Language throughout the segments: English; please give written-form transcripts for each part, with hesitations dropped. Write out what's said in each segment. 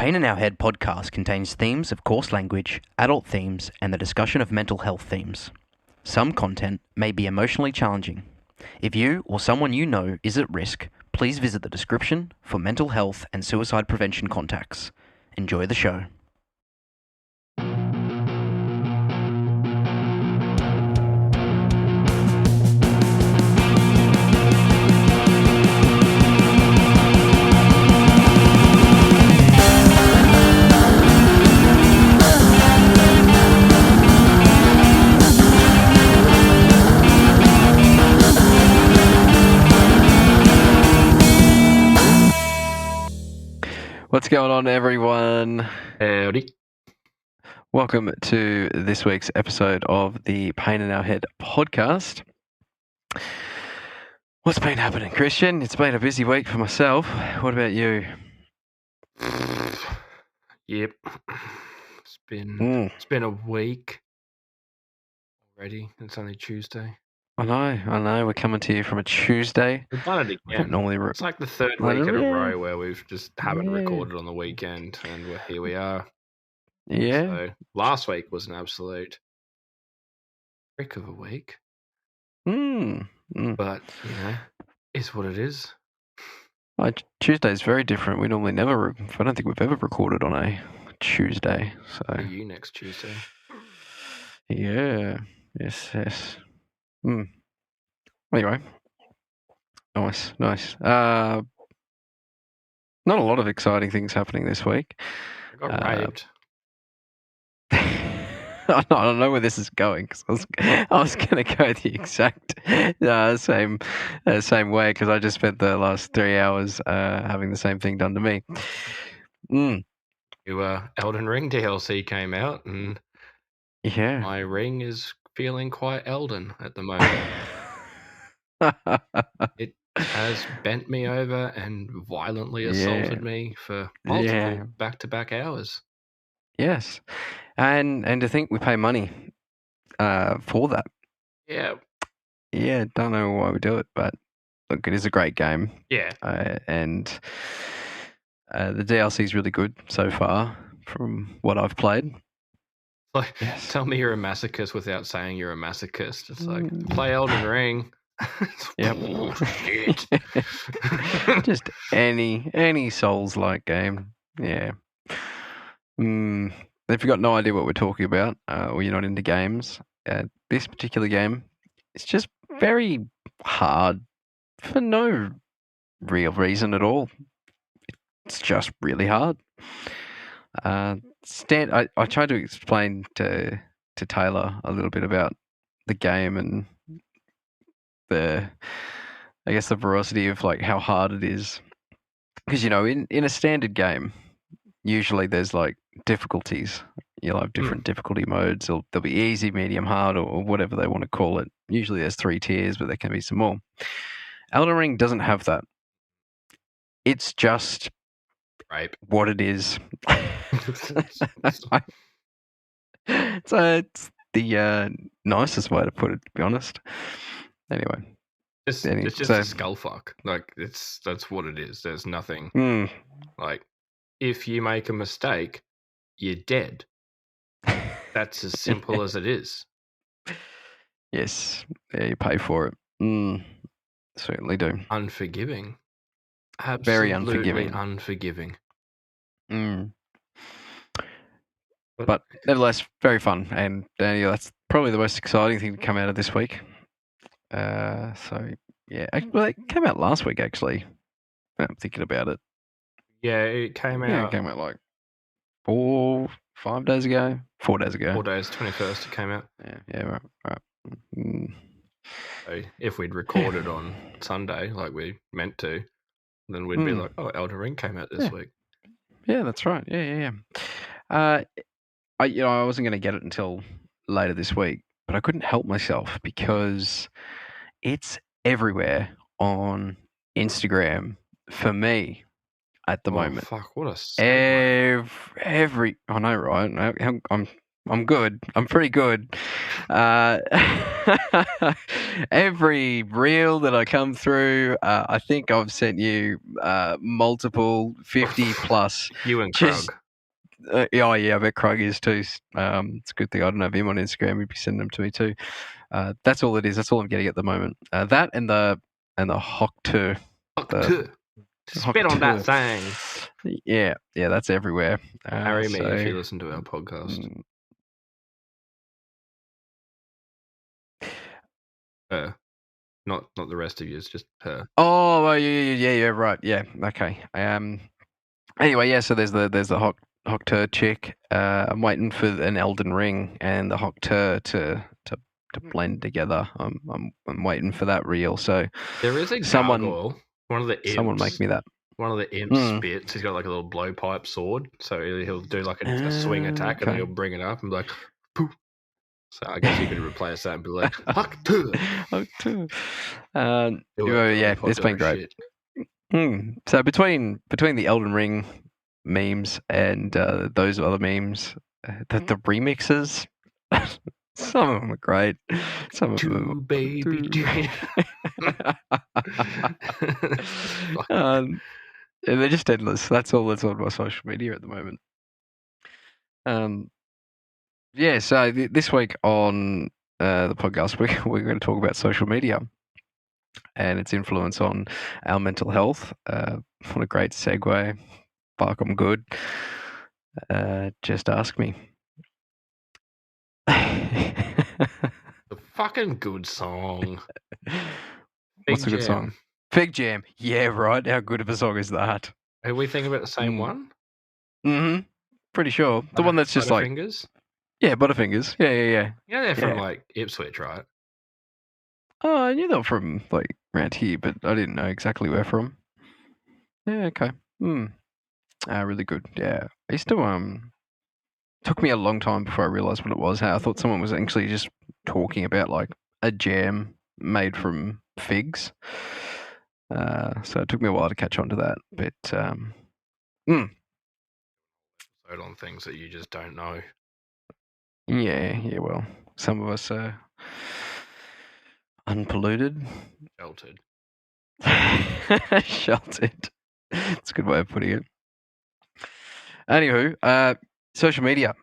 Pain in Our Head podcast contains themes of coarse language, adult themes, and the discussion of mental health themes. Some content may be emotionally challenging. If you or someone you know is at risk, please visit the description for mental health and suicide prevention contacts. Enjoy the show. What's going on, everyone? Howdy. Welcome to this week's episode of the Pain in Our Head podcast. What's been happening, Christian? It's been a busy week for myself. What about you? Yep. It's been a week already. It's only Tuesday. I know. We're coming to you from a Tuesday. We've done it again. It's like the third week in a row where we've just haven't recorded on the weekend, and here we are. Yeah. So last week was an absolute frick of a week. But, it's what it is. Tuesday's very different. We normally never, I don't think we've ever recorded on a Tuesday. So. See you next Tuesday. Yeah. Yes. Anyway. Nice. Not a lot of exciting things happening this week. I got raped. I don't know where this is going because I was going to go the exact same way because I just spent the last 3 hours having the same thing done to me. Elden Ring DLC came out, and my ring is feeling quite Elden at the moment. It has bent me over and violently assaulted me for multiple back-to-back hours. Yes, and to think we pay money for that. Yeah. Yeah, don't know why we do it, but look, it is a great game. Yeah. And the DLC is really good so far from what I've played. Like, tell me you're a masochist without saying you're a masochist. It's like, play Elden Ring. Yep. Oh, shit. Just any Souls-like game. Yeah. If you've got no idea what we're talking about, or you're not into games, this particular game is just very hard for no real reason at all. It's just really hard. I tried to explain to Taylor a little bit about the game and the veracity of like how hard it is, because in a standard game usually there's like difficulties. You'll have different difficulty modes. There'll be easy, medium, hard, or whatever they want to call it. Usually there's 3 tiers, but there can be some more. Elden Ring doesn't have that. It's just what it is. So it's the nicest way to put it, to be honest. Anyway. It's just a skull fuck. Like, that's what it is. There's nothing. Like, if you make a mistake, you're dead. That's as simple as it is. Yes. Yeah, you pay for it. Certainly do. Unforgiving. Absolutely very unforgiving. Unforgiving. But nevertheless, very fun. And that's probably the most exciting thing to come out of this week. So, yeah. Well, it came out last week, actually. I'm thinking about it. Yeah, it came out. Yeah, it came out like 5 days ago. 4 days ago. 4 days, 21st it came out. Yeah, right. So if we'd recorded on Sunday like we meant to, then we'd be like, oh, Elden Ring came out this week. Yeah, that's right. Yeah. I wasn't going to get it until later this week, but I couldn't help myself because it's everywhere on Instagram for me at the moment. Fuck, what a segue. I know, right? I'm good. I'm pretty good. Every reel that I come through, I think I've sent you multiple 50 plus. You and Krug. Oh yeah, I bet Krug is too. It's a good thing I don't have him on Instagram. He'd be sending them to me too. That's all it is. That's all I'm getting at the moment. That and the Hock 2. Spit on that thing. Yeah, that's everywhere. Marry me if you listen to our podcast. Her, not the rest of you. It's just her. Oh, yeah, right, yeah, okay. Anyway, yeah. So there's the Hock Tur chick. I'm waiting for an Elden Ring and the Hock Tur to blend together. I'm waiting for that reel. So there is a gargoyle. One of the imps. Someone make me that. One of the imps spits. He's got like a little blowpipe sword, so he'll do like a swing attack, and then he'll bring it up and be like, poof. So I guess you could replace that and be like, Hock Tur. Hock Tur. Yeah, it's been great. So between the Elden Ring memes and those other memes, the remixes, some of them are great. Some of them, baby. They're just endless. That's all that's on my social media at the moment. Yeah. So this week on the podcast, we're going to talk about social media and its influence on our mental health. What a great segue. Fuck, I'm good. Just ask me. A fucking good song. What's a good song? Fig Jam. Yeah, right. How good of a song is that? Are we thinking about the same one? Mm-hmm. Pretty sure. The one that's just like... Butterfingers? Yeah, Butterfingers. Yeah. Yeah, they're from like Ipswich, right? Oh, I knew they were from like around here, but I didn't know exactly where from. Yeah, okay. Really good. Yeah. I used to took me a long time before I realised what it was. I thought someone was actually just talking about like a jam made from figs. So it took me a while to catch on to that. But on things that you just don't know. Yeah. Well, some of us are unpolluted, sheltered. Sheltered. It's a good way of putting it. Anywho, social media.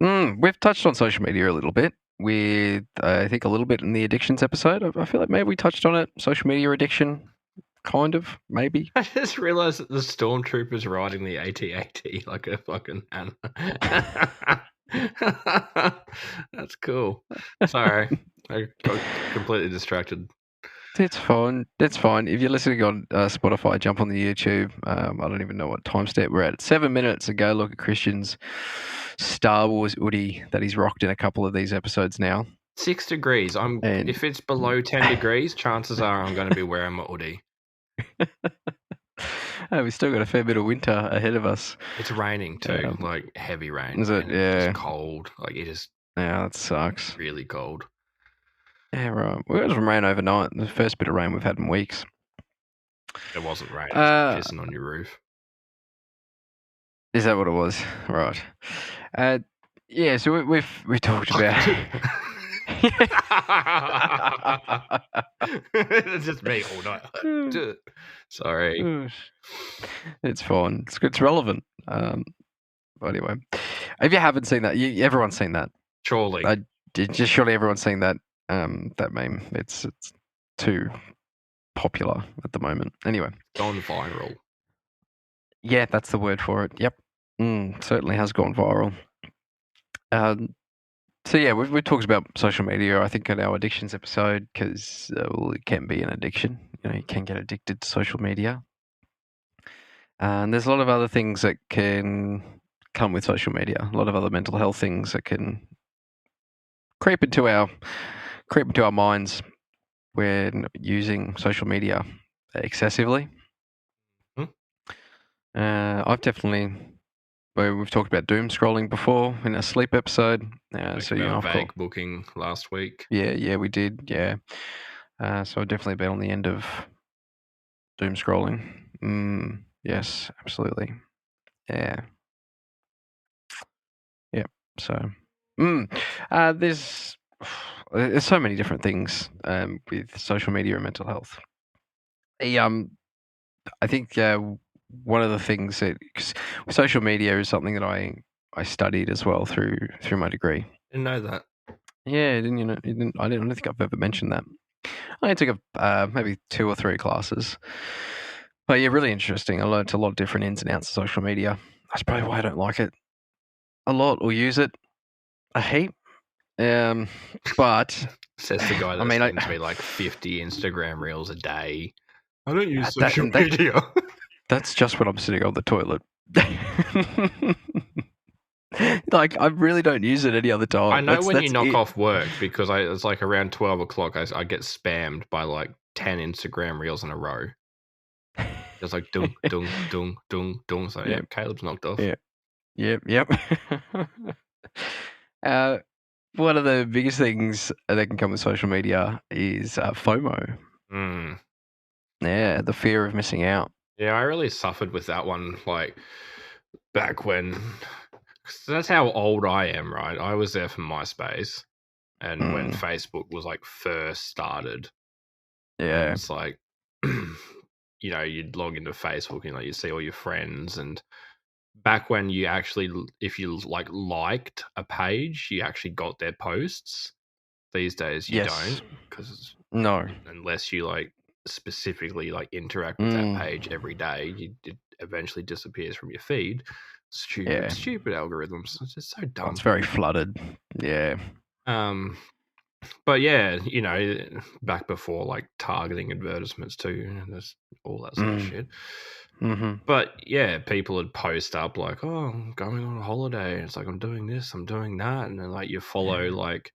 We've touched on social media a little bit with, I think, a little bit in the addictions episode. I feel like maybe we touched on it. Social media addiction, kind of, maybe. I just realised that the stormtrooper's riding the AT-AT like a fucking Anna. That's cool. Sorry, I got completely distracted. It's fine. If you're listening on Spotify, jump on the YouTube. I don't even know what time step we're at. 7 minutes ago, look at Christian's Star Wars hoodie that he's rocked in a couple of these episodes now. 6 degrees. If it's below 10 degrees, chances are I'm going to be wearing my hoodie. We've still got a fair bit of winter ahead of us. It's raining too, like heavy rain. Is it? Yeah. It's cold. Like it is. Yeah, that sucks. Really cold. Yeah, right. We got some rain overnight. The first bit of rain we've had in weeks. It wasn't rain. It was pissing on your roof. Is that what it was? Right. Yeah. So we've talked about. It's just me all night. Sorry. It's fine. It's relevant. Anyway, if you haven't seen that, everyone's seen that. Surely. Surely everyone's seen that. That meme. It's too popular at the moment. Anyway. Gone viral. Yeah, that's the word for it. Yep. Certainly has gone viral. So yeah, we've talked about social media, I think, in our addictions episode, because it can be an addiction. You can get addicted to social media. And there's a lot of other things that can come with social media. A lot of other mental health things that can creep into our minds when using social media excessively. I've definitely... We've talked about doom scrolling before in a sleep episode. Vague booking last week. Yeah, we did. Yeah. So I've definitely been on the end of doom scrolling. Yes, absolutely. Yeah. So, there's so many different things with social media and mental health. I think one of the things that, cause social media is something that I studied as well through my degree. Didn't know that. Yeah, didn't you know? I don't think I've ever mentioned that. I took maybe 2 or 3 classes. But yeah, really interesting. I learned a lot of different ins and outs of social media. That's probably why I don't like it a lot or use it a heap. But says the guy that I mean, sends me like 50 Instagram reels a day. I don't use that, social media. That's just when I'm sitting on the toilet. Like, I really don't use it any other time. I know That's when you knock it. off work because it's like around 12 o'clock, I get spammed by like 10 Instagram reels in a row. It's like dung, dung, dung, dung, dung. So, yeah, Caleb's knocked off. Yep. One of the biggest things that can come with social media is FOMO. Mm. Yeah, the fear of missing out. Yeah, I really suffered with that one, like back when. Cause that's how old I am, right? I was there for MySpace, and when Facebook was like first started, and it's like, you know, you'd log into Facebook and like you see all your friends, and back when you actually, if you like liked a page, you actually got their posts. These days you don't, because unless you like specifically like interact with that page every day, it eventually disappears from your feed. Stupid algorithms. It's just so dumb. It's very flooded. Yeah. But yeah, you know, back before like targeting advertisements too, and there's all that sort of shit. Mm-hmm. But yeah, people would post up like, "Oh, I'm going on a holiday." It's like, I'm doing this, I'm doing that, and then like you follow like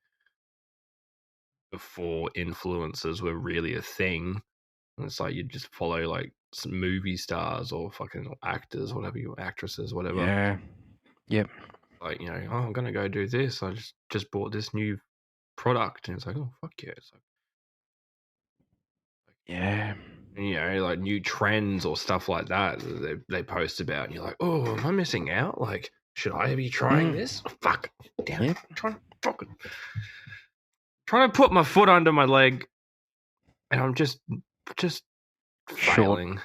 before influencers were really a thing. And it's like you just follow like some movie stars or fucking actors, whatever, you actresses, whatever. Yeah. Yep. Like, you know, oh, I'm gonna go do this. I just bought this new product, and it's like, oh fuck yeah! It's like, yeah. You know, like new trends or stuff like that they post about, and you're like, oh, am I missing out? Like, should I be trying this? Oh, fuck, damn it! I'm trying to put my foot under my leg, and I'm just failing.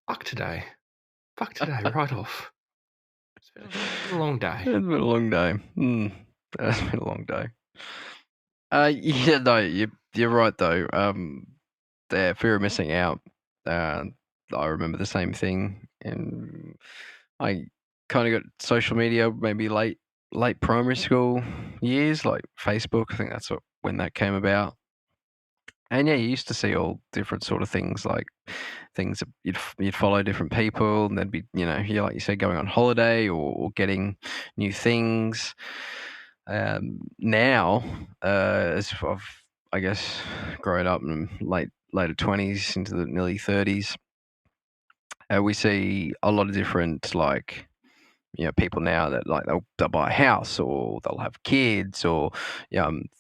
Fuck today, right off. It's been a long day. It's been a long day. It's been a long day. Yeah, no, you're right though. The fear of missing out. I remember the same thing, and I kind of got social media maybe late primary school years, like Facebook. I think that's when that came about. And yeah, you used to see all different sort of things, like things that you'd follow different people, and there'd be, you know, like you said, going on holiday or getting new things. Now, as I've, I guess, grown up in later 20s into the nearly 30s, we see a lot of different, like, you know, people now that like they'll buy a house or they'll have kids or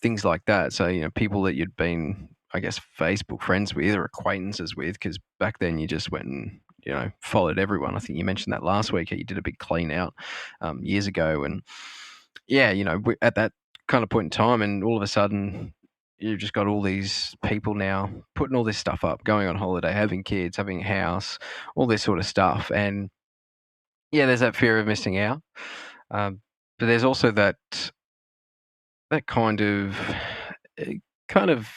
things like that. So, you know, people that you'd been, I guess, Facebook friends with or acquaintances with, because back then you just went and, you know, followed everyone. I think you mentioned that last week. You did a big clean out years ago, and yeah, you know, at that kind of point in time, and all of a sudden you've just got all these people now putting all this stuff up, going on holiday, having kids, having a house, all this sort of stuff, and yeah, there's that fear of missing out, but there's also that kind of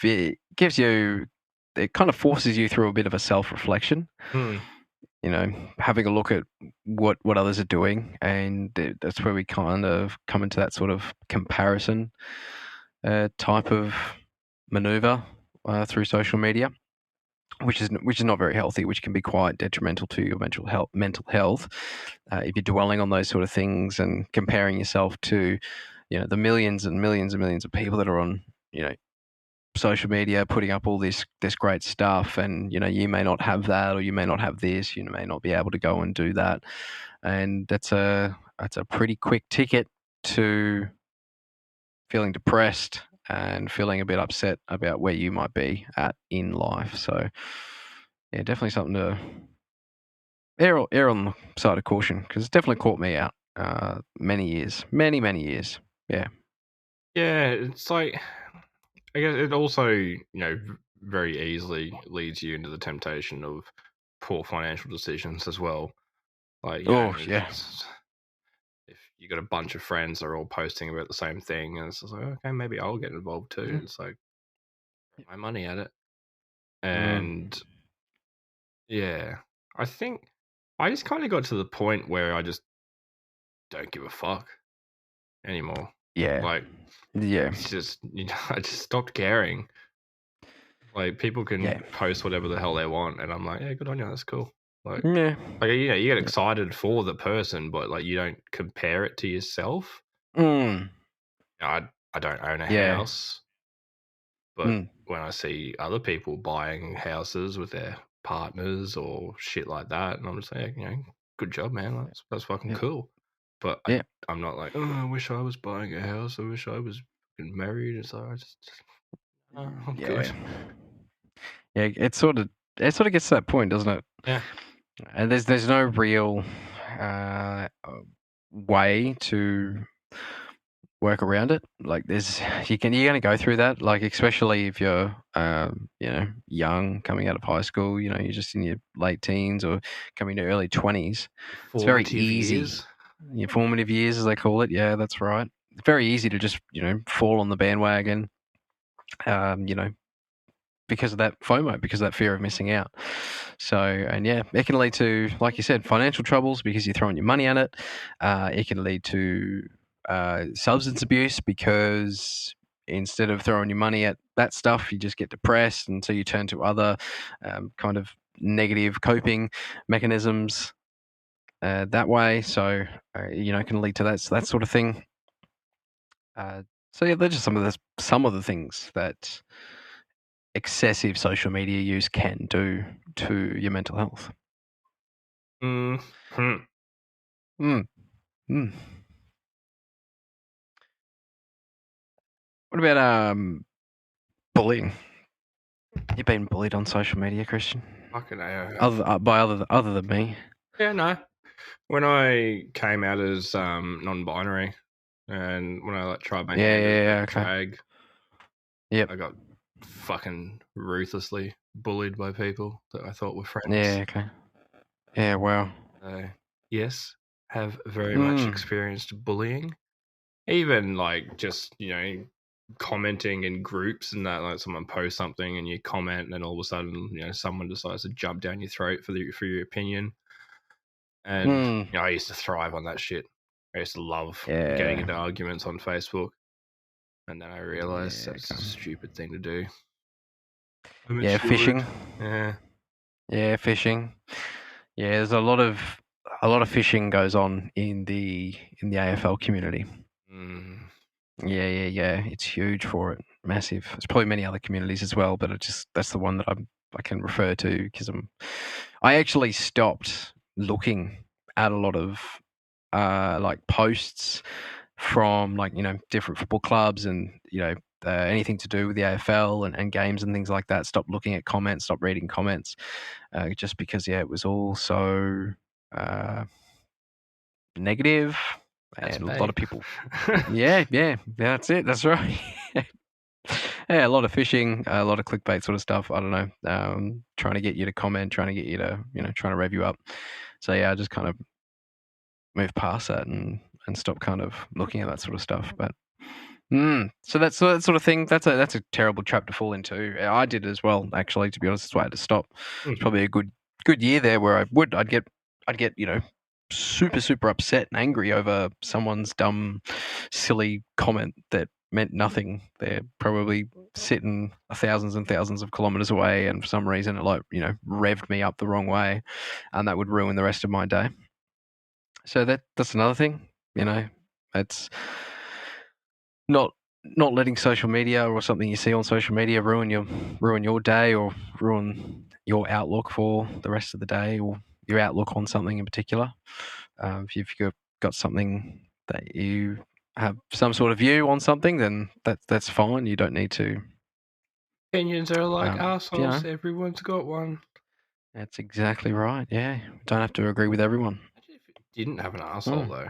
it gives you, it kind of forces you through a bit of a self-reflection. You know, having a look at what others are doing, and that's where we kind of come into that sort of comparison type of maneuver through social media, which is not very healthy, which can be quite detrimental to your mental health if you're dwelling on those sort of things and comparing yourself to, you know, the millions and millions and millions of people that are on, you know, social media putting up all this great stuff, and, you know, you may not have that, or you may not have this, you may not be able to go and do that, and that's a pretty quick ticket to feeling depressed and feeling a bit upset about where you might be at in life. So yeah, definitely something to err on the side of caution, because it's definitely caught me out many years. Yeah. Yeah, it's like, I guess it also, very easily leads you into the temptation of poor financial decisions as well. Like, Oh, yeah. if you got a bunch of friends that are all posting about the same thing, and it's just like, okay, maybe I'll get involved too. Mm. It's like, throw my money at it. Mm. And yeah, I think I just kind of got to the point where I just don't give a fuck anymore. Yeah. Like, Yeah. it's just, I just stopped caring. Like, people Yeah. can post whatever the hell they want, and I'm like, yeah, good on you, that's cool. Like, Yeah. you get excited for the person, but like, you don't compare it to yourself. Mm. I don't own a Yeah. house, but Mm. when I see other people buying houses with their partners or shit like that, and I'm just like, good job, man. That's fucking Yeah. cool. But Yeah. I'm not like, oh, I wish I was buying a house. I wish I was fucking married. It's like, I'm good. Yeah. It sort of gets to that point, doesn't it? Yeah. And there's no real way to work around it. Like you're gonna go through that. Like, especially if you're young, coming out of high school. You're just in your late teens or coming to early 20s. It's very Formative easy. years. Your formative years, as they call it. Yeah, that's right. It's very easy to just fall on the bandwagon. Because of that FOMO, because of that fear of missing out. So, and yeah, it can lead to, like you said, financial troubles because you're throwing your money at it. It can lead to substance abuse because instead of throwing your money at that stuff, you just get depressed, and so you turn to other kind of negative coping mechanisms that way. So, it can lead to that sort of thing. So yeah, they're just some of the things that excessive social media use can do to your mental health. Mm-hmm. Mm. Mm. What about bullying? You've been bullied on social media, Christian? Fucking Other than me? Yeah, no. When I came out as non-binary, and when I tried my hand as Yeah. Okay. drag, Yep. I got fucking ruthlessly bullied by people that I thought were friends. Yeah. Okay. Yeah. Wow. Yes, have very much Mm. experienced bullying. Even like just commenting in groups and that, like someone posts something and you comment, and then all of a sudden someone decides to jump down your throat for your opinion. And I used to thrive on that shit. I used to love getting into arguments on Facebook, and then I realized that's a stupid thing to do. Yeah, phishing. Yeah. Yeah, phishing. Yeah, there's a lot of phishing goes on in the AFL community. Mm. Yeah. It's huge for it, massive. There's probably many other communities as well, but that's the one that I can refer to because I actually stopped looking at a lot of like posts from like different football clubs and anything to do with the AFL and games and things like that. Stopped looking at comments, stopped reading comments, just because it was all so negative. That's And a lot bait. of people. Yeah, that's it. That's right. Yeah, a lot of phishing, a lot of clickbait sort of stuff. I don't know, trying to get you to comment, trying to get you to, trying to rev you up. So yeah, I just kind of move past that and stop kind of looking at that sort of stuff. But so that sort of thing, that's a terrible trap to fall into. I did as well, actually. To be honest, that's why I had to stop. It's probably a good year there where I'd get super upset and angry over someone's dumb, silly comment that meant nothing. They're probably sitting thousands and thousands of kilometers away, and for some reason it revved me up the wrong way, and that would ruin the rest of my day. So that's another thing. It's not letting social media or something you see on social media ruin your day or ruin your outlook for the rest of the day or your outlook on something in particular. If you've got something that you have some sort of view on something, then that's fine. You don't need to. Opinions are like assholes. You know, Everyone's got one. That's exactly right. Yeah, don't have to agree with everyone. Imagine if it didn't have an asshole though.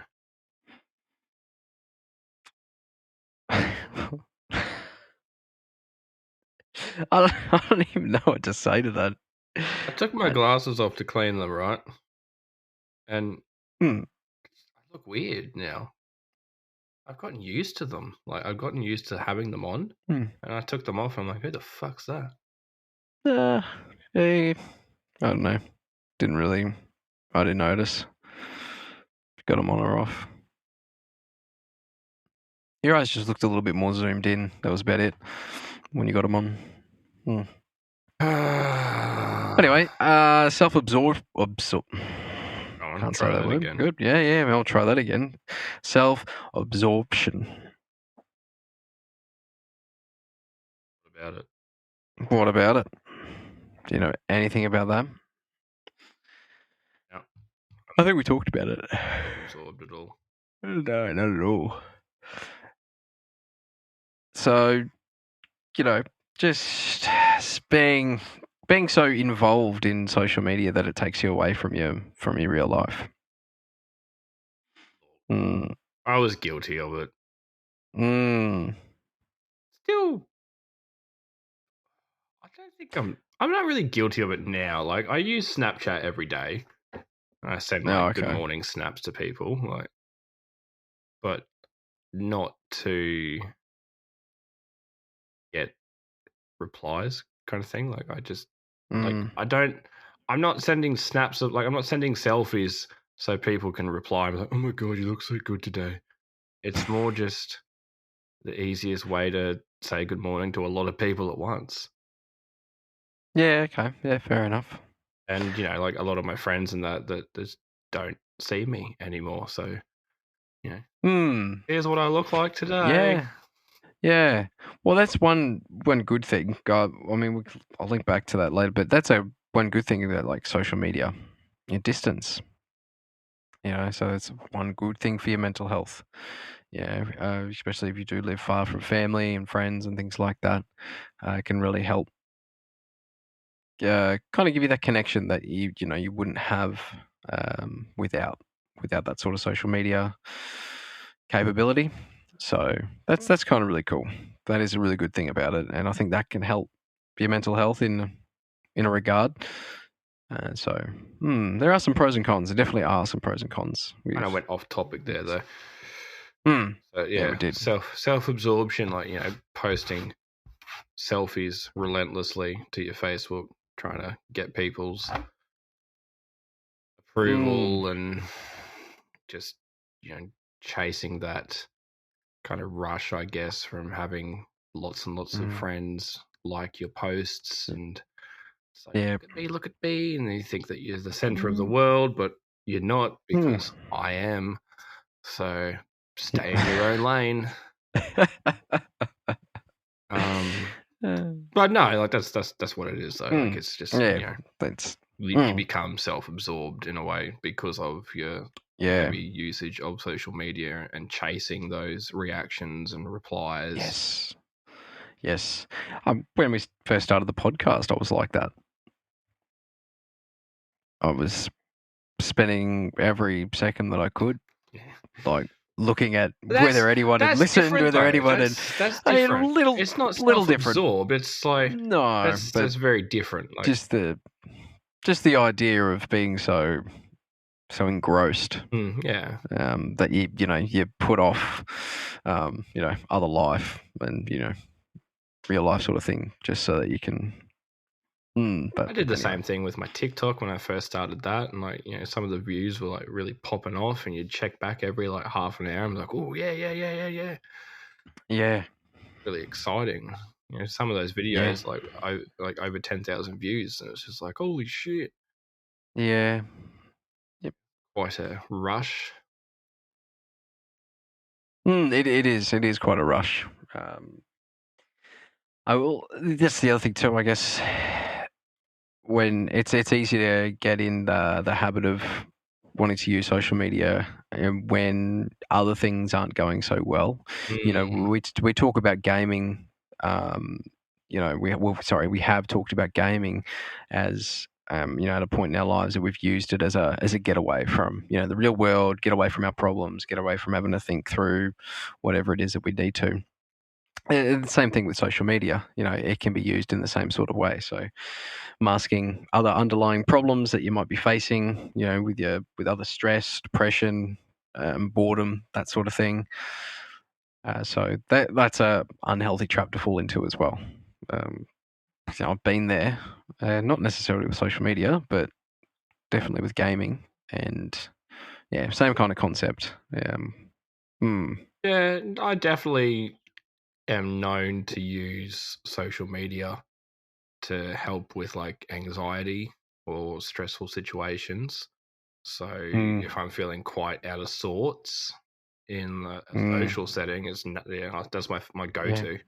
I don't even know what to say to that. I took my glasses off to clean them, right? And I look weird now. I've gotten used to them. Like, I've gotten used to having them on. And I took them off and I'm like, who the fuck's that? I don't know. I didn't notice. Got them on or off. Your eyes just looked a little bit more zoomed in. That was about it when you got them on. Anyway, self-absorbed. Can't say that word. Again. Good. Yeah. I'll try that again. Self-absorption. What about it? Do you know anything about that? No. I think we talked about it. Absorbed at all. No, not at all. So, just being so involved in social media that it takes you away from your real life. I was guilty of it. Still, I don't think I'm not really guilty of it now. Like, I use Snapchat every day. I send good morning snaps to people, but not to get replies, kind of thing. Like, I just I'm not sending snaps of I'm not sending selfies so people can reply. I'm like, oh my god, you look so good today. It's more just the easiest way to say good morning to a lot of people at once. Yeah, okay. Yeah, fair enough. And, a lot of my friends and that just don't see me anymore. So, here's what I look like today. Yeah. Well, that's one good thing. I mean, I'll link back to that later, but that's one good thing about social media. Your distance. So it's one good thing for your mental health. Yeah, especially if you do live far from family and friends and things like that. It can really help kind of give you that connection that you wouldn't have without that sort of social media capability. So that's kind of really cool. That is a really good thing about it, and I think that can help your mental health in a regard. So there are some pros and cons. There definitely are some pros and cons. I went off topic there though. So, yeah, we did. Self-absorption, posting selfies relentlessly to your Facebook, trying to get people's approval and just chasing that kind of rush, I guess, from having lots and lots of friends like your posts, and it's like, look at me, and you think that you're the center of the world, but you're not, because I am. So stay in your own lane. But no, that's what it is though. It's just you become self-absorbed in a way because of your heavy usage of social media and chasing those reactions and replies. Yes. When we first started the podcast, I was like that. I was spending every second that I could, looking at whether anyone had listened, whether anyone had. That's different. It's not self-absorbed. It's that's very different. Just the idea of being so engrossed, that you put off, other life and real life sort of thing, just so that you can. But I did the same thing with my TikTok when I first started that, and some of the views were really popping off, and you'd check back every half an hour. I'm like, oh yeah. Really exciting. Some of those videos like over 10,000 views, and it's just like, holy shit. Yeah. Yep. Quite a rush. It is quite a rush. That's the other thing too, I guess. When it's easy to get in the habit of wanting to use social media when other things aren't going so well. We talk about gaming. We have talked about gaming as at a point in our lives that we've used it as a getaway from, the real world, get away from our problems, get away from having to think through whatever it is that we need to. And the same thing with social media. It can be used in the same sort of way. So masking other underlying problems that you might be facing, with other stress, depression, boredom, that sort of thing. So that's a unhealthy trap to fall into as well. I've been there, not necessarily with social media, but definitely with gaming, and same kind of concept. Yeah, I definitely am known to use social media to help with like anxiety or stressful situations. So if I'm feeling quite out of sorts in a social setting, that's my go-to.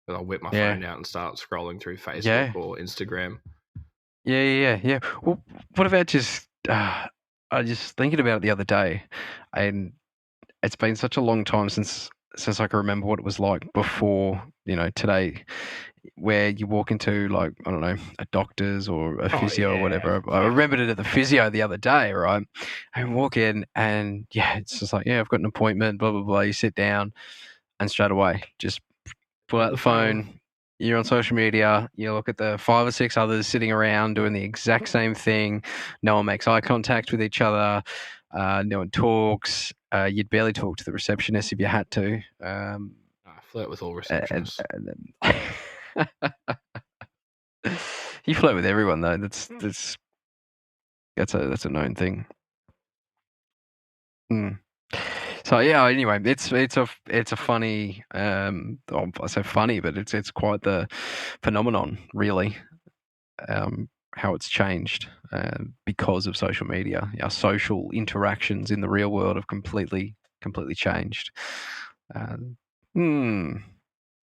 I'll whip my phone out and start scrolling through Facebook or Instagram. Yeah. Well, what about just? I was just thinking about it the other day, and it's been such a long time since I can remember what it was like before. Today, where you walk into, like, I don't know, a doctor's or a physio or whatever. I remembered it at the physio the other day, right? I walk in and it's just like, I've got an appointment, blah blah blah. You sit down, and straight away just pull out the phone. You're on social media. You look at the 5 or 6 others sitting around doing the exact same thing. No one makes eye contact with each other. No one talks. You'd barely talk to the receptionist if you had to. I flirt with all receptionists. You flirt with everyone, though. That's a known thing. So anyway, it's a funny, I say funny, but it's quite the phenomenon, really, how it's changed because of social media. Our social interactions in the real world have completely changed.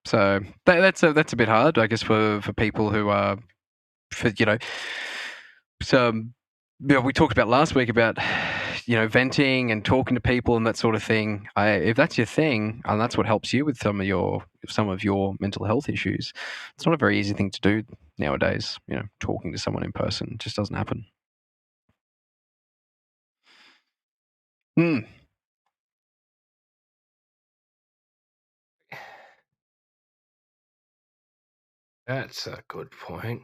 So that's a bit hard, I guess, for people who are, we talked about last week about venting and talking to people and that sort of thing. If that's your thing and that's what helps you with some of your mental health issues, it's not a very easy thing to do nowadays. Talking to someone in person just doesn't happen. That's a good point.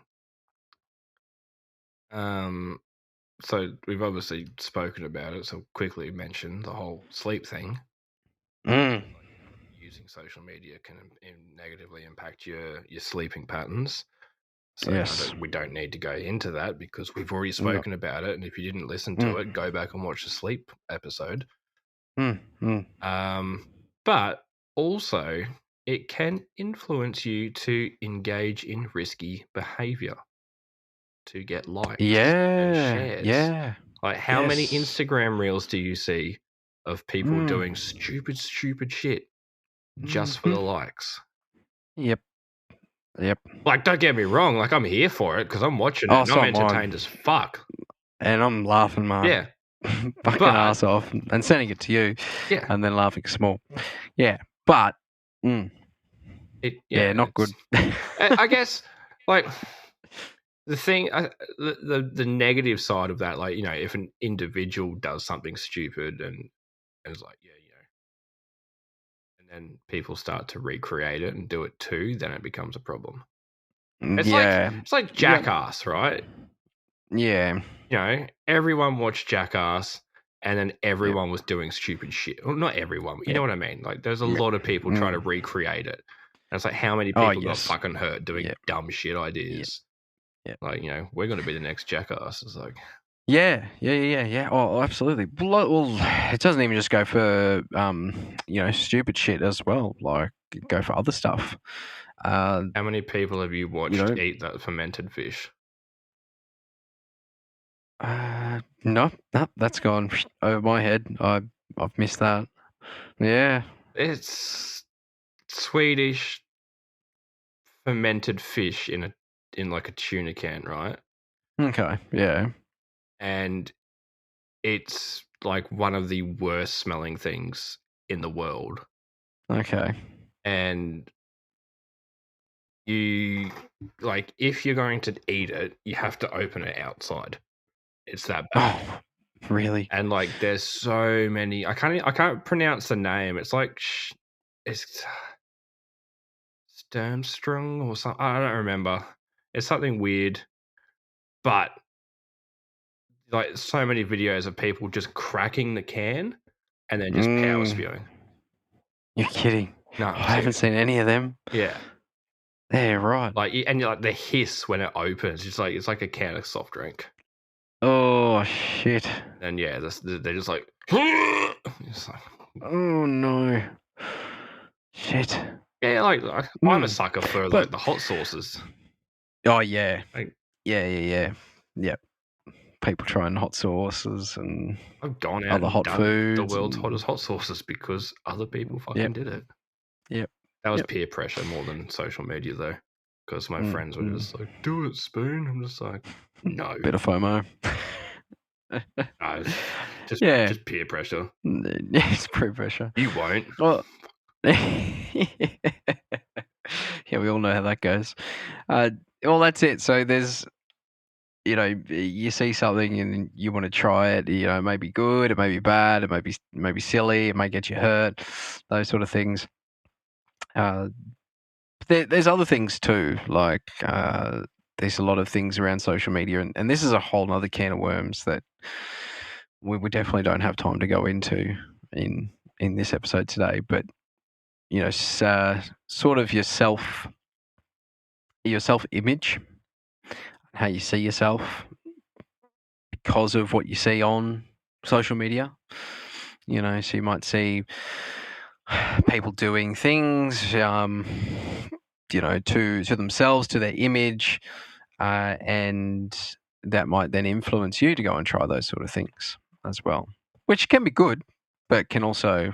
So we've obviously spoken about it, so quickly mention the whole sleep thing. Using social media can negatively impact your sleeping patterns. So we don't need to go into that because we've already spoken about it. And if you didn't listen to it, go back and watch the sleep episode. But also, it can influence you to engage in risky behavior, to get likes and shares. Yeah. Like, how many Instagram reels do you see of people doing stupid shit just for the likes? Yep. Like, don't get me wrong. Like, I'm here for it because I'm watching it and I'm entertained as fuck. And I'm laughing my fucking ass off and sending it to you. Yeah. And then laughing small. Yeah. But, not good. I guess, like, the thing, the negative side of that, like, if an individual does something stupid and it's like, and then people start to recreate it and do it too, then it becomes a problem. It's like Jackass, right? Yeah. Everyone watched Jackass and then everyone was doing stupid shit. Well, not everyone, but you know what I mean? Like, there's a lot of people trying to recreate it. And it's like, how many people got fucking hurt doing dumb shit ideas? Like, we're going to be the next Jackass. It's like... Yeah. Oh, absolutely. Well, it doesn't even just go for, stupid shit as well. Like, go for other stuff. How many people have you watched eat that fermented fish? No, that's gone over my head. I've missed that. Yeah. It's Swedish fermented fish in like a tuna can, right? Okay, yeah. And it's like one of the worst smelling things in the world. Okay. And you like if you're going to eat it, you have to open it outside. It's that bad. Oh, really? And like, there's so many. I can't pronounce the name. It's like it's Sturmstrung or something. I don't remember. It's something weird, but like so many videos of people just cracking the can and then just power spewing. You're kidding? No, I haven't seen any of them. Yeah. Yeah, right. Like, and you're like the hiss when it opens. It's like a can of soft drink. Oh shit! And yeah, they're just like, it's like, oh no, shit. Yeah, like I'm a sucker for like the hot sauces. Oh yeah, like, yeah. People trying hot sauces and I've gone out other hot foods. The world's hottest hot sauces because other people fucking did it. Yep. That was peer pressure more than social media though, because my friends were just like, "Do it, Spoon." I'm just like, no. Bit of FOMO. No, just peer pressure. It's peer pressure. You won't. Well, yeah, we all know how that goes. Well, that's it. So there's, you see something and you want to try it. It may be good, it may be bad, it may be silly, it may get you hurt, those sort of things. There's other things too, like there's a lot of things around social media, and this is a whole other can of worms that we definitely don't have time to go into in this episode today. But sort of your self image, how you see yourself because of what you see on social media. So you might see people doing things, to themselves, to their image, and that might then influence you to go and try those sort of things as well, which can be good, but can also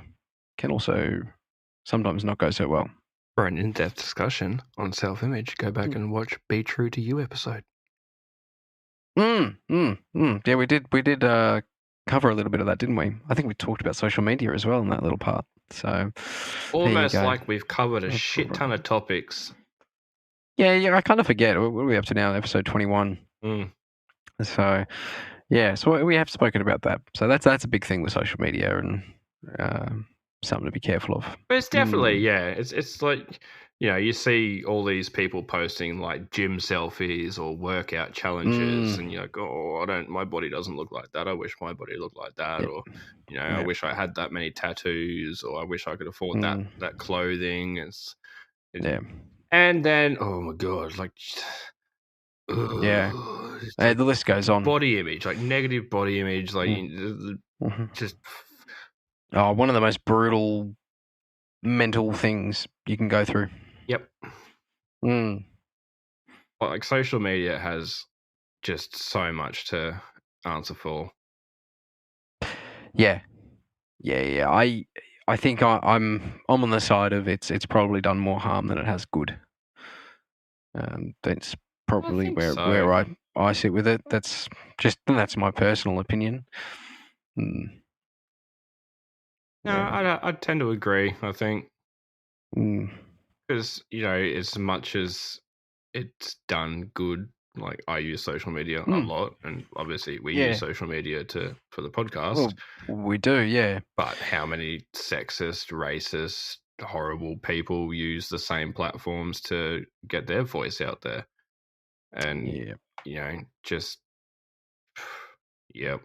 sometimes not go so well. For an in-depth discussion on self-image, go back and watch "Be True to You" episode. Yeah, we did cover a little bit of that, didn't we? I think we talked about social media as well in that little part. So almost like we've covered a shit ton of topics. Yeah, I kind of forget. What are we up to now? Episode 21. So, yeah, so we have spoken about that. So that's a big thing with social media and something to be careful of. But it's definitely, it's like, you see all these people posting like gym selfies or workout challenges, and you're like, oh, my body doesn't look like that. I wish my body looked like that. Or, I wish I had that many tattoos, or I wish I could afford that clothing. Yeah. And then, oh my God, like, the list goes on. Body image, like negative body image, like just. Oh, one of the most brutal mental things you can go through. Yep. Like social media has just so much to answer for. Yeah. I think I'm on the side of it's probably done more harm than it has good. That's probably where I sit with it. That's my personal opinion. No, I tend to agree. I think because as much as it's done good, like I use social media a lot, and obviously we use social media for the podcast. Well, we do, yeah. But how many sexist, racist, horrible people use the same platforms to get their voice out there? And just yep.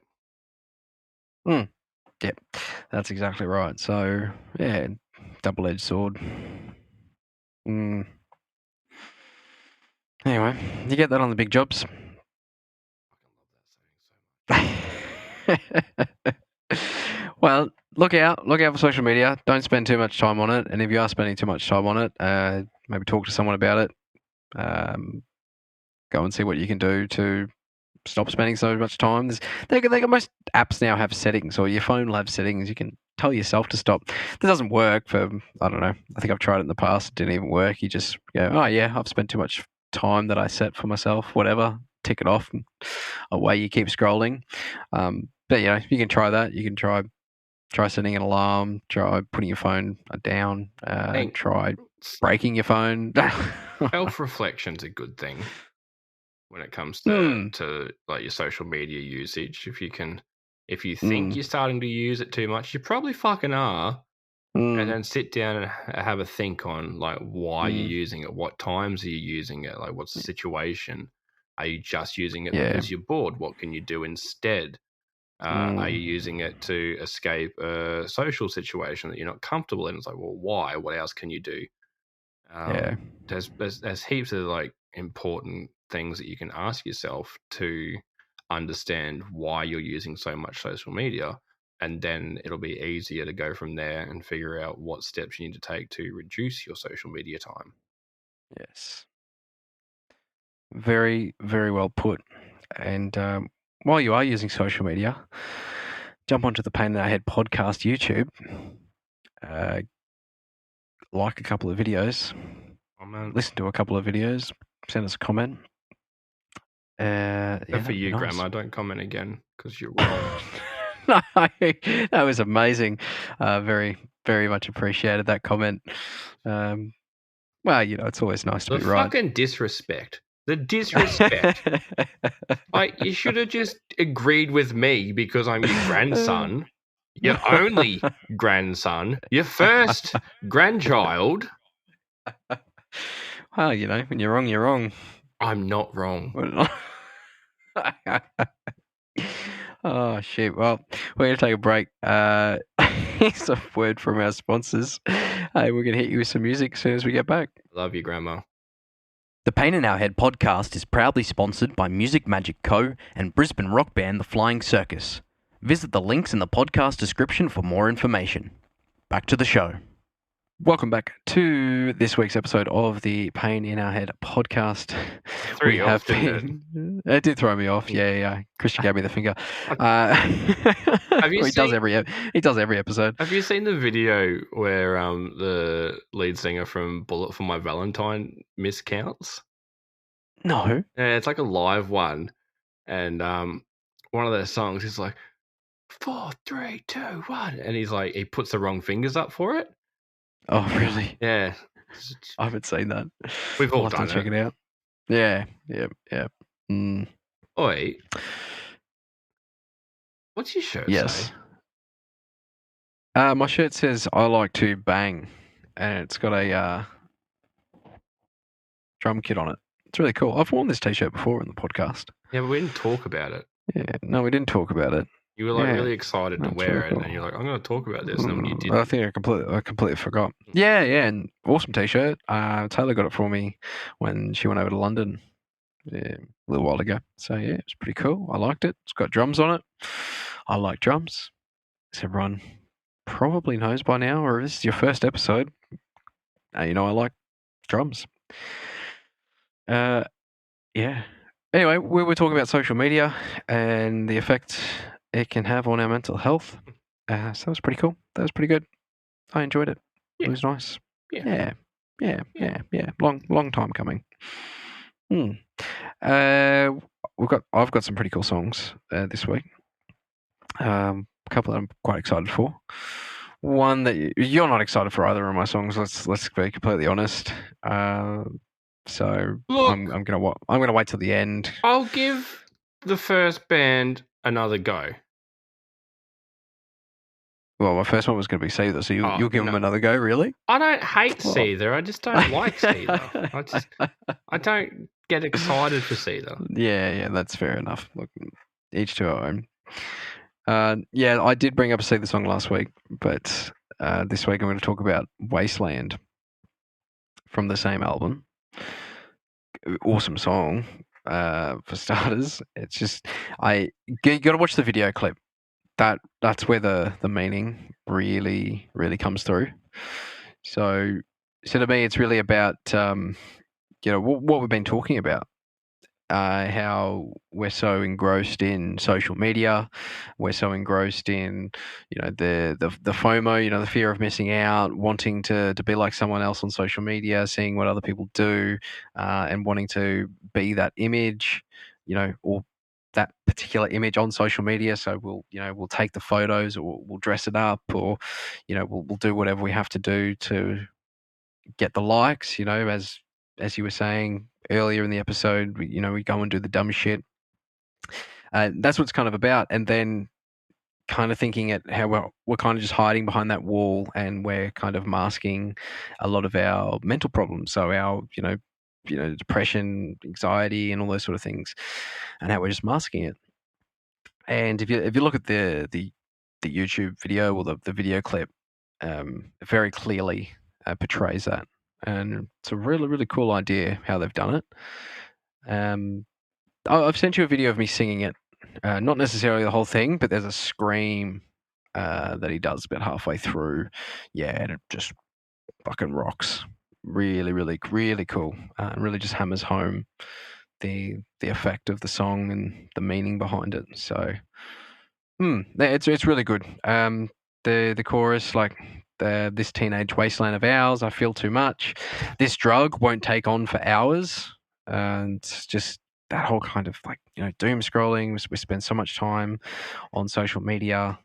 Yep, that's exactly right. So yeah, double-edged sword. Anyway, you get that on the big jobs. Well, look out for social media. Don't spend too much time on it. And if you are spending too much time on it, maybe talk to someone about it. Go and see what you can do to stop spending so much time. Most apps now have settings, or your phone will have settings. You can tell yourself to stop. That doesn't work for, I don't know. I think I've tried it in the past. It didn't even work. You just go, oh yeah, I've spent too much time that I set for myself, whatever. Tick it off, and away you keep scrolling. But you can try that. You can try setting an alarm. Try putting your phone down. Try breaking your phone. Self-reflection's a good thing when it comes to like your social media usage. If you think you're starting to use it too much, you probably fucking are. And then sit down and have a think on like why you're using it, what times are you using it, like what's the situation? Are you just using it because you're bored? What can you do instead? Are you using it to escape a social situation that you're not comfortable in? It's like, well, why? What else can you do? There's heaps of like important things that you can ask yourself to understand why you're using so much social media, and then it'll be easier to go from there and figure out what steps you need to take to reduce your social media time. Yes. Very, very well put. And while you are using social media, jump onto the Pain in Our Head podcast YouTube, like a couple of videos, listen to a couple of videos, send us a comment. For you, nice. Grandma, don't comment again because you're wrong. No, that was amazing. Very, very much appreciated that comment. Well, it's always nice to be right. The fucking disrespect. The disrespect. Like, you should have just agreed with me because I'm your grandson. Your only grandson. Your first grandchild. Well, when you're wrong, you're wrong. I'm not wrong. Oh, shit. Well, we're going to take a break. Here's a word from our sponsors. Hey, we're going to hit you with some music as soon as we get back. Love you, Grandma. The Pain in Our Head podcast is proudly sponsored by Music Magic Co. and Brisbane rock band The Flying Circus. Visit the links in the podcast description for more information. Back to the show. Welcome back to this week's episode of the Pain in Our Head podcast. It did throw me off. Yeah. Christian gave me the finger. He does every episode. Have you seen the video where the lead singer from Bullet for My Valentine miscounts? No. Yeah, it's like a live one, and one of their songs is like 4, 3, 2, 1, and he puts the wrong fingers up for it. Oh, really? Yeah. I haven't seen that. We've all done it. Check it out. Yeah. Oi. What's your shirt say? My shirt says, I like to bang, and it's got a drum kit on it. It's really cool. I've worn this t-shirt before in the podcast. Yeah, but we didn't talk about it. Yeah, no, we didn't talk about it. You were really excited to wear it, and you're like, I'm going to talk about this, and then when you didn't. I think I completely forgot. Yeah, and awesome t-shirt. Taylor got it for me when she went over to London a little while ago. So yeah, it's pretty cool. I liked it. It's got drums on it. I like drums. As everyone probably knows by now, or if this is your first episode, I like drums. Yeah. Anyway, we were talking about social media and the effect it can have on our mental health. So that was pretty cool. That was pretty good. I enjoyed it. Yeah. It was nice. Yeah. Long time coming. I've got some pretty cool songs this week. A couple that I'm quite excited for. One that you're not excited for either of my songs. Let's be completely honest. So look, I'm gonna wait till the end. I'll give the first band another go. Well, my first one was going to be Seether, so you'll give them another go, really? I don't hate Seether. I just don't like Seether. I don't get excited for Seether. Yeah, that's fair enough. Look, each to our own. I did bring up a Seether song last week, but this week I'm going to talk about Wasteland from the same album. Awesome song, for starters. It's just you got to watch the video clip. That's where the meaning really, really comes through. So to me, it's really about what we've been talking about. How we're so engrossed in social media, we're so engrossed in the FOMO, the fear of missing out, wanting to be like someone else on social media, seeing what other people do, and wanting to be that image, or that particular image on social media. So we'll take the photos, or we'll dress it up, or we'll do whatever we have to do to get the likes, as you were saying earlier in the episode, we go and do the dumb shit. That's what it's kind of about. And then kind of thinking at how we're kind of just hiding behind that wall, and we're kind of masking a lot of our mental problems. So our, depression, anxiety, and all those sort of things, and how we're just masking it. And if you look at the YouTube video, or the video clip, it very clearly portrays that, and it's a really, really cool idea how they've done it. I've sent you a video of me singing it, not necessarily the whole thing, but there's a scream that he does about halfway through. Yeah, and it just fucking rocks. Really, really, really cool. And really just hammers home the effect of the song and the meaning behind it. So, it's really good. The chorus, like this teenage wasteland of ours, I feel too much. This drug won't take on for hours, and just that whole kind of doom scrolling. We spend so much time on social media.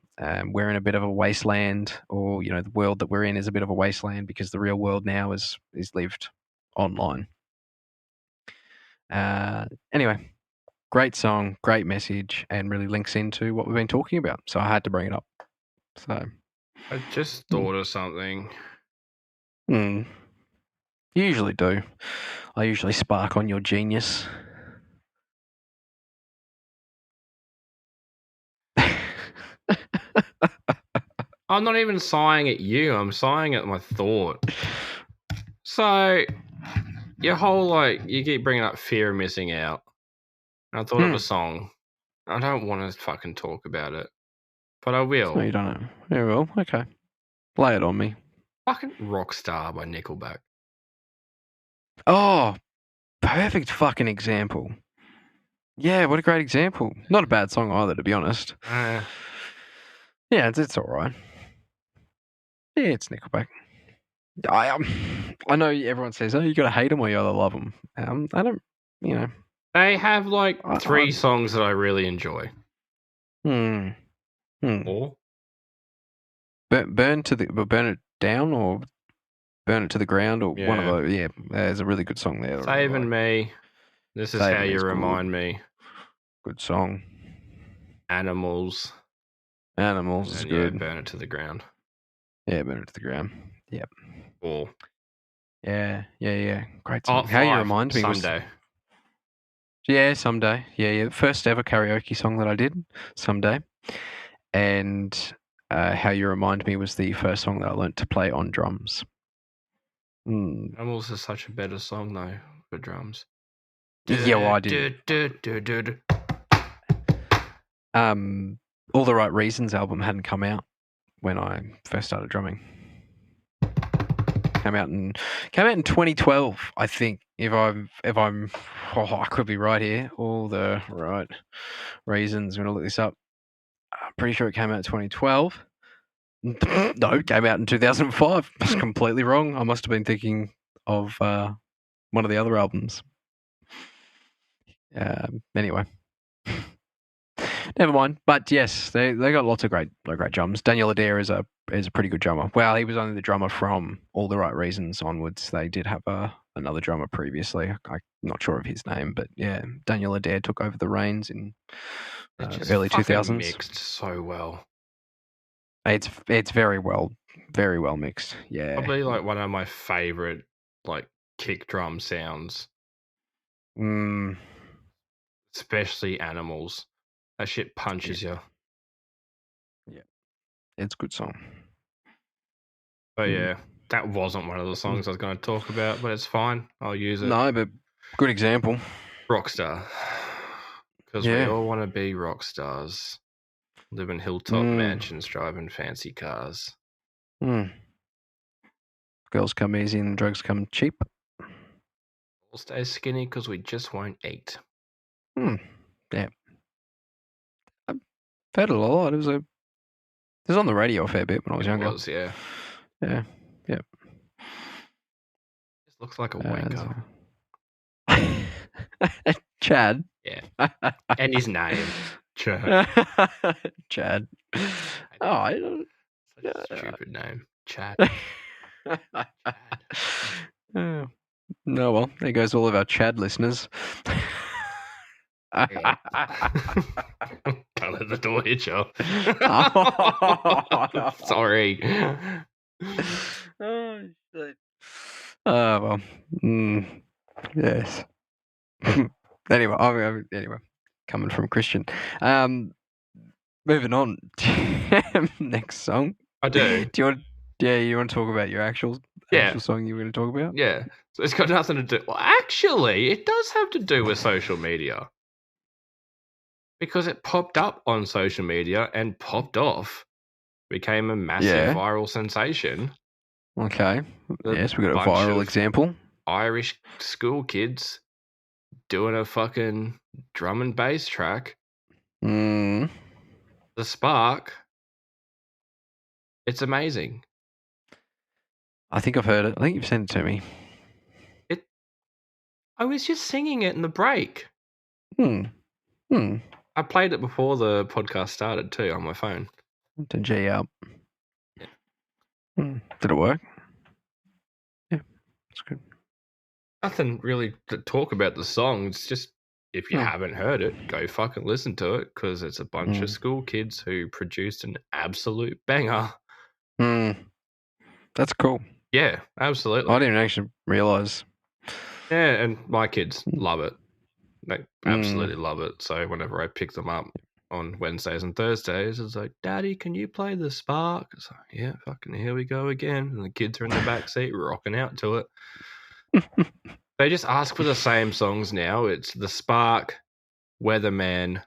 We're in a bit of a wasteland, or the world that we're in is a bit of a wasteland, because the real world now is lived online. Anyway, great song, great message, and really links into what we've been talking about. So I had to bring it up. So I just thought of something. You usually do. I usually spark on your genius. I'm not even sighing at you. I'm sighing at my thought. So, your whole, you keep bringing up fear of missing out. And I thought of a song. I don't want to fucking talk about it, but I will. No, you don't know. Yeah, well, okay. Lay it on me. Fucking Rockstar by Nickelback. Oh, perfect fucking example. Yeah, what a great example. Not a bad song either, to be honest. Yeah, it's all right. Yeah, it's Nickelback. I know everyone says, "Oh, you gotta hate them or you gotta love them." I don't, They have three songs that I really enjoy. Or burn it down, or burn it to the ground, or one of those. Yeah, there's a really good song there. Saving Me. This is How You Remind Me. Good song. Animals is good. Burn It to the Ground. Yeah, Burn It to the Ground. Yep. Or yeah. Great song. How You Remind Me. Someday. Yeah, Someday. Yeah. First ever karaoke song that I did. Someday. And How You Remind Me was the first song that I learnt to play on drums. Animals is such a better song though for drums. Yeah, well, I did. All the Right Reasons album hadn't come out when I first started drumming. Came out in 2012, I think. If I'm, I could be right here. All the Right Reasons. I'm gonna look this up. I'm pretty sure it came out in 2012. No, it came out in 2005. That's completely wrong. I must have been thinking of one of the other albums. Anyway, never mind. But yes, they got lots of great drums. Daniel Adair is a pretty good drummer. Well, he was only the drummer from All the Right Reasons onwards. They did have another drummer previously. I'm not sure of his name, but yeah, Daniel Adair took over the reins in early 2000s. Mixed so well. It's very well mixed. Yeah, probably one of my favorite kick drum sounds. Especially Animals. That shit punches you. Yeah, it's a good song. But yeah, that wasn't one of the songs I was going to talk about, but it's fine. I'll use it. No, but good example. Rockstar. Because we all want to be rock stars. Live in hilltop mansions, driving fancy cars. Girls come easy and drugs come cheap. We'll stay skinny because we just won't eat. Yeah. I've heard it a lot. It was on the radio a fair bit when I was younger. It was, yeah. Yeah. Yep. Just looks like a wanker. Chad. Yeah. And his name. Chad. Chad. Oh, I don't... Such a stupid name. Chad. No, well, there goes all of our Chad listeners. Can't let the door hit you. Sorry. Oh, shit. Well. Yes. Anyway, coming from Christian. Moving on. Next song. I do. Do you want? Yeah, you want to talk about your actual song you were going to talk about? Yeah. So it's got nothing to do. Well, actually, it does have to do with social media because it popped up on social media and popped off, became a massive viral sensation. Okay. Yes, we got a viral example. Irish school kids doing a fucking drum and bass track. The Spark. It's amazing. I think I've heard it. I think you've sent it to me. I was just singing it in the break. I played it before the podcast started too on my phone. To G up. Yeah. Did it work? Yeah, it's good. Nothing really to talk about the song. It's just, if you haven't heard it, go fucking listen to it because it's a bunch of school kids who produced an absolute banger. That's cool. Yeah, absolutely. I didn't actually realise. Yeah, and my kids love it. They absolutely love it. So whenever I pick them up on Wednesdays and Thursdays, it's like, Daddy, can you play The Spark? It's like, yeah, fucking here we go again. And the kids are in the back seat rocking out to it. They just ask for the same songs now. It's The Spark, Weatherman,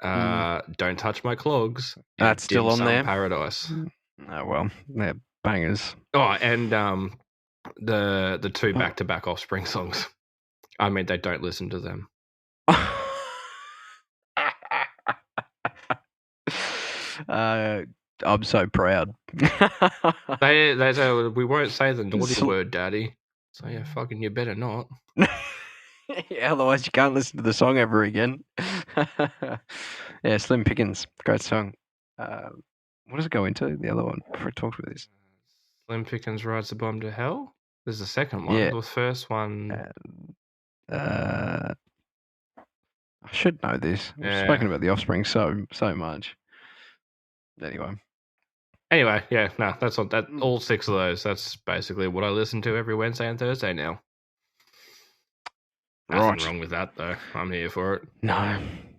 Don't Touch My Clogs. That's still on there. Paradise. Oh well, they're bangers. Oh, and the two back-to-back Offspring songs. I mean, they don't listen to them. I'm so proud. they say, we won't say the naughty word, Daddy. So yeah, fucking you better not. Yeah, otherwise you can't listen to the song ever again. Yeah, Slim Pickens, great song. What does it go into, the other one, before I talk about this? Slim Pickens Rides the Bomb to Hell? There's the second one. Yeah. The first one... I should know this. I've spoken about the Offspring so much. Anyway, yeah, no, that's all. That all 6 of those. That's basically what I listen to every Wednesday and Thursday now. Nothing wrong with that, though. I'm here for it. No.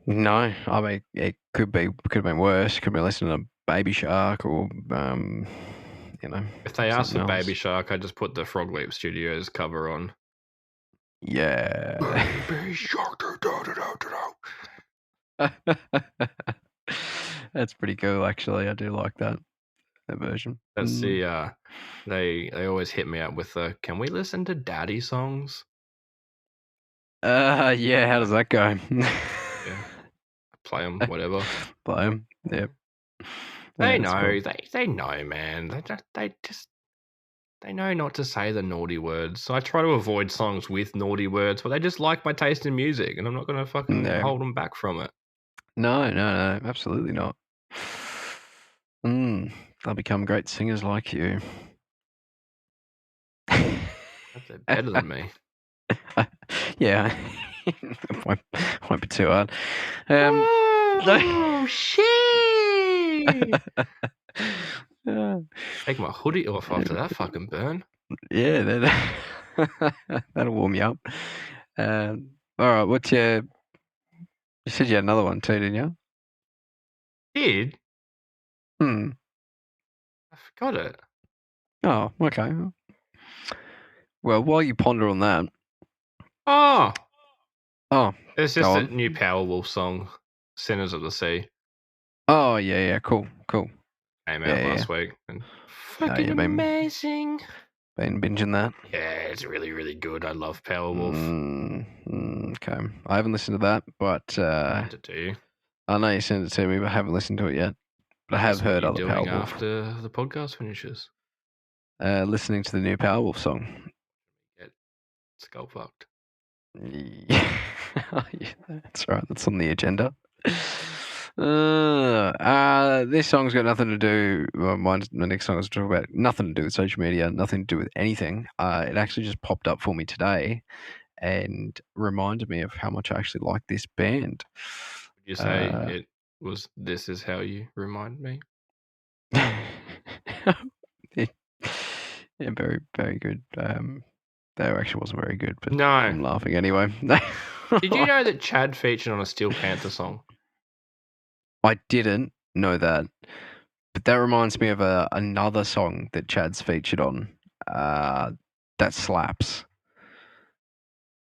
I mean, it could have been worse. Could be listening to Baby Shark or If they ask for Baby Shark, I just put the Frog Leap Studios cover on. Yeah. Baby Shark. That's pretty cool, actually. I do like that version. That's the they always hit me up with the, can we listen to Daddy songs? Yeah. How does that go? Yeah. Play them, whatever. Play them. Yep. They know. Cool. They know, man. They know not to say the naughty words. So I try to avoid songs with naughty words, but they just like my taste in music, and I'm not going to fucking hold them back from it. No, absolutely not. They'll become great singers like you. They're better than me. Yeah. won't be too hard. Oh, shit! Take my hoodie off after that fucking burn. Yeah, that'll warm you up. All right, what's your... You said you had another one too, didn't you? Did? I forgot it. Oh, okay. Well, while you ponder on that... Oh! Oh. It's just a new Powerwolf song, Sinners of the Sea. Oh, yeah, cool. Came out last week. And fucking amazing. Been binging that? Yeah, it's really, really good. I love Powerwolf. Okay. I haven't listened to that, but... I sent it to you. I know you sent it to me, but I haven't listened to it yet. But I have heard other Powerwolf. After the podcast finishes? Listening to the new Powerwolf song. Get skull fucked. Yeah, that's right. That's on the agenda. This song's got nothing to do. Well, the next song I was talking about nothing to do with social media, nothing to do with anything. It actually just popped up for me today, and reminded me of how much I actually like this band. Would you say it was "This Is How You Remind Me"? Yeah, very, very good. That actually wasn't very good, but No. I'm laughing anyway. Did you know that Chad featured on a Steel Panther song? I didn't know that, but that reminds me of another song that Chad's featured on. That slaps.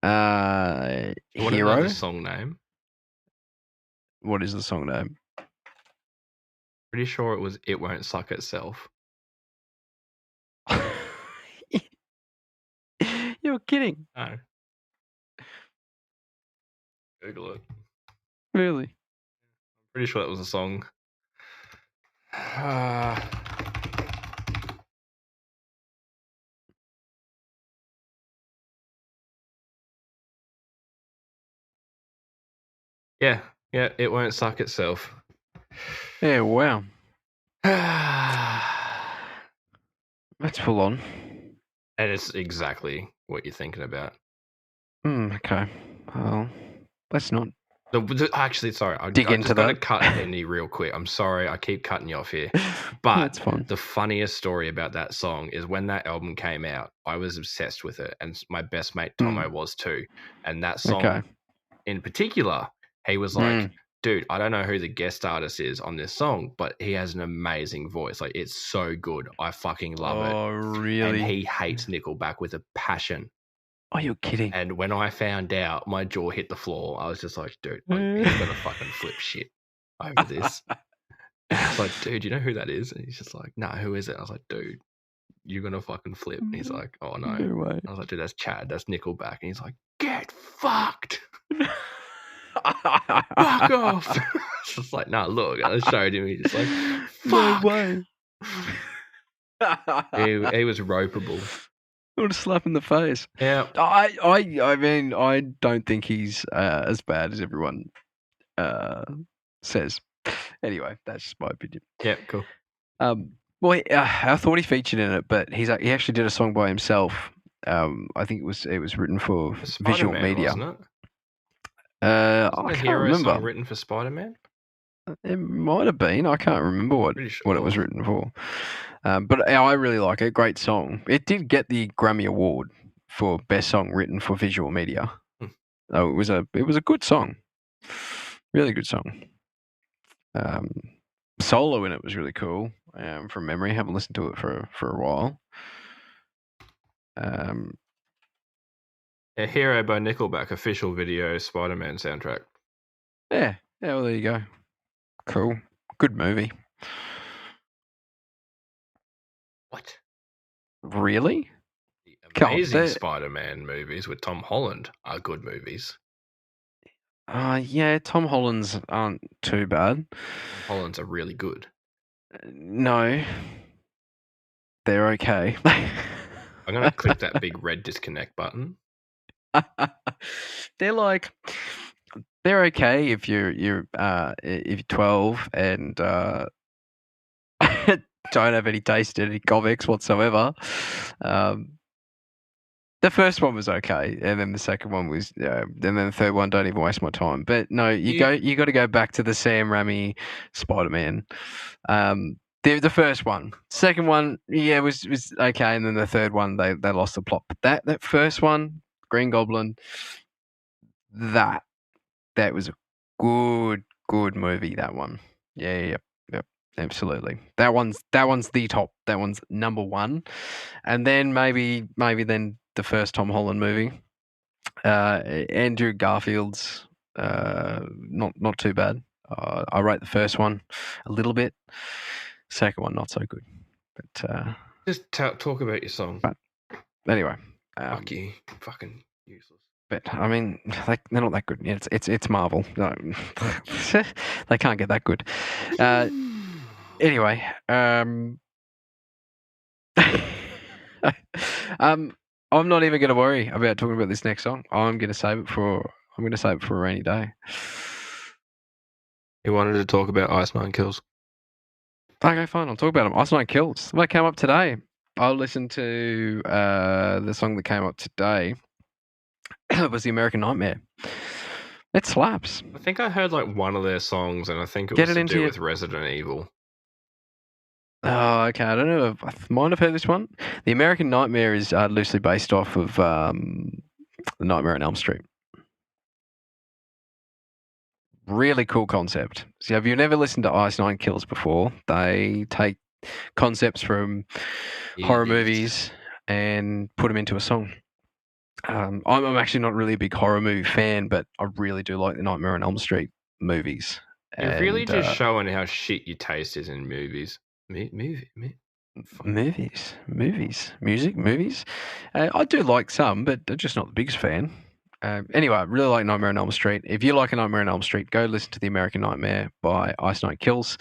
You want to know Hero. the song name? What is the song name? Pretty sure it was "It Won't Suck Itself." You're kidding. No. Google it. Really? Pretty sure that was a song. Yeah, "It Won't Suck Itself." Yeah, wow. That's full on. And it's exactly what you're thinking about. Okay. Well, let's not Actually, sorry, I dig into just got to that. cut Andy real quick. I'm sorry, I keep cutting you off here. But That's fine. the funniest story about that song is when that album came out, I was obsessed with it, and my best mate Tomo was too. And that song in particular, he was like, dude, I don't know who the guest artist is on this song, but he has an amazing voice. Like, it's so good. I fucking love it. Oh, really? And he hates Nickelback with a passion. Oh, you're kidding. And when I found out, my jaw hit the floor. I was just like, dude, he's going to fucking flip shit over this. And I was like, dude, you know who that is? And he's just like, no, who is it? I was like, dude, you're going to fucking flip. And he's like, oh, no. No way. I was like, dude, that's Chad. That's Nickelback. And he's like, get fucked. Fuck off. It's just like, nah, look. I showed him. He's just like, fuck. No way. He was ropeable. What a slap in the face. Yeah. I mean, I don't think he's as bad as everyone says. Anyway, that's just my opinion. Yeah, cool. Well, I thought he featured in it, but he actually did a song by himself. I think it was written for visual media. Wasn't it? I Wasn't the can't Hero remember. song written for Spider-Man? It might have been. I can't remember what it was written for. But I really like it. Great song. It did get the Grammy Award for Best Song Written for Visual Media. It was a good song. Really good song. Solo in it was really cool. From memory, haven't listened to it for a while. Hero by Nickelback, official video Spider-Man soundtrack. Yeah. Well, there you go. Cool. Good movie. What? Really? The amazing Spider-Man movies with Tom Holland are good movies. Yeah, Tom Holland's aren't too bad. Tom Holland's are really good. No. They're okay. I'm going to click that big red disconnect button. They're okay if you're 12 and don't have any taste in any comics whatsoever. The first one was okay, and then the second one was, and then the third one, don't even waste my time. But no, you got to go back to the Sam Raimi Spider-Man. The first one, second one, yeah, was okay, and then the third one they lost the plot. But that first one, Green Goblin, that was a good movie. That one, yeah, absolutely. That one's the top. That one's number one, and then maybe then the first Tom Holland movie, Andrew Garfield's, not too bad. I rate the first one a little bit. Second one not so good. But just talk about your song. But anyway, fuck you, fucking useless. But I mean, they're not that good. It's Marvel. No, they can't get that good. Anyway, I'm not even going to worry about talking about this next song. I'm going to save it for a rainy day. He wanted to talk about Ice Nine Kills. Okay, fine. I'll talk about them. Ice Nine Kills. What came up today? I'll listen to the song that came up today. It was The American Nightmare. It slaps. I think I heard like one of their songs, and I think it was to do with Resident Evil. Oh, okay. I don't know. I might have heard this one. The American Nightmare is loosely based off of The Nightmare on Elm Street. Really cool concept. So if you've never listened to Ice Nine Kills before, they take concepts from horror movies and put them into a song. I'm actually not really a big horror movie fan, but I really do like the Nightmare on Elm Street movies. You're really just showing how shit your taste is in movies. Movies. I do like some, but I'm just not the biggest fan. Anyway, I really like Nightmare on Elm Street. If you like a Nightmare on Elm Street, go listen to The American Nightmare by Ice Nine Kills.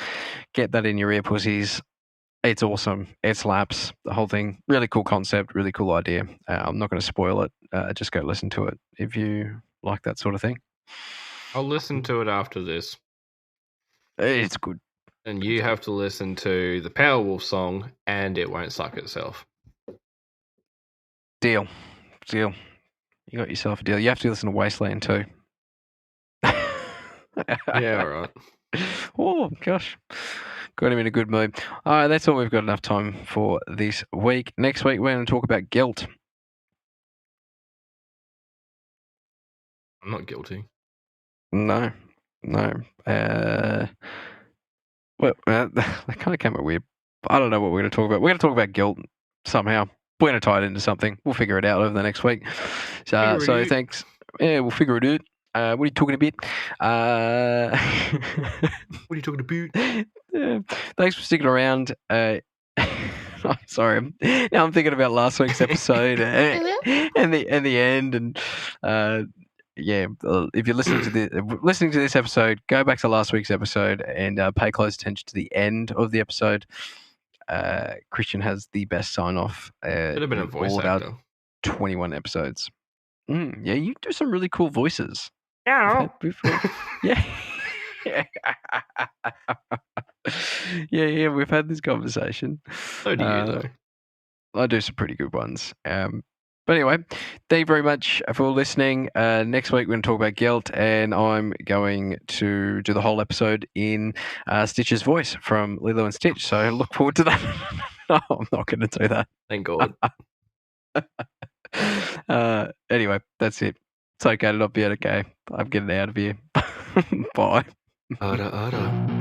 Get that in your ear pussies. It's awesome. It slaps. The whole thing. Really cool concept. Really cool idea. I'm not going to spoil it. Just go listen to it if you like that sort of thing. I'll listen to it after this. It's good. And you have to listen to the Powerwolf song, and it won't suck itself. Deal. You got yourself a deal. You have to listen to Wasteland too. Yeah, all right. Oh, gosh. Got him in a good mood. All right, that's all we've got enough time for this week. Next week, we're going to talk about guilt. I'm not guilty. No. Well, that kind of came out weird. I don't know what we're going to talk about. We're going to talk about guilt somehow. We're going to tie it into something. We'll figure it out over the next week. So thanks. Yeah, we'll figure it out. What are you talking about? What are you talking about? Thanks for sticking around. I'm sorry. Now I'm thinking about last week's episode and the end. And if you're listening to this episode, go back to last week's episode and pay close attention to the end of the episode. Christian has the best sign off. Should have been a voice actor. 21 episodes. Yeah, you do some really cool voices. Yeah. Yeah. Yeah, we've had this conversation. So do you, though. I do some pretty good ones. But anyway, thank you very much for listening. Next week, we're going to talk about guilt, and I'm going to do the whole episode in Stitch's voice from Lilo and Stitch. So look forward to that. No, I'm not going to do that. Thank God. Anyway, that's it. It's okay to not be okay. I'm getting out of here. Bye. Ada.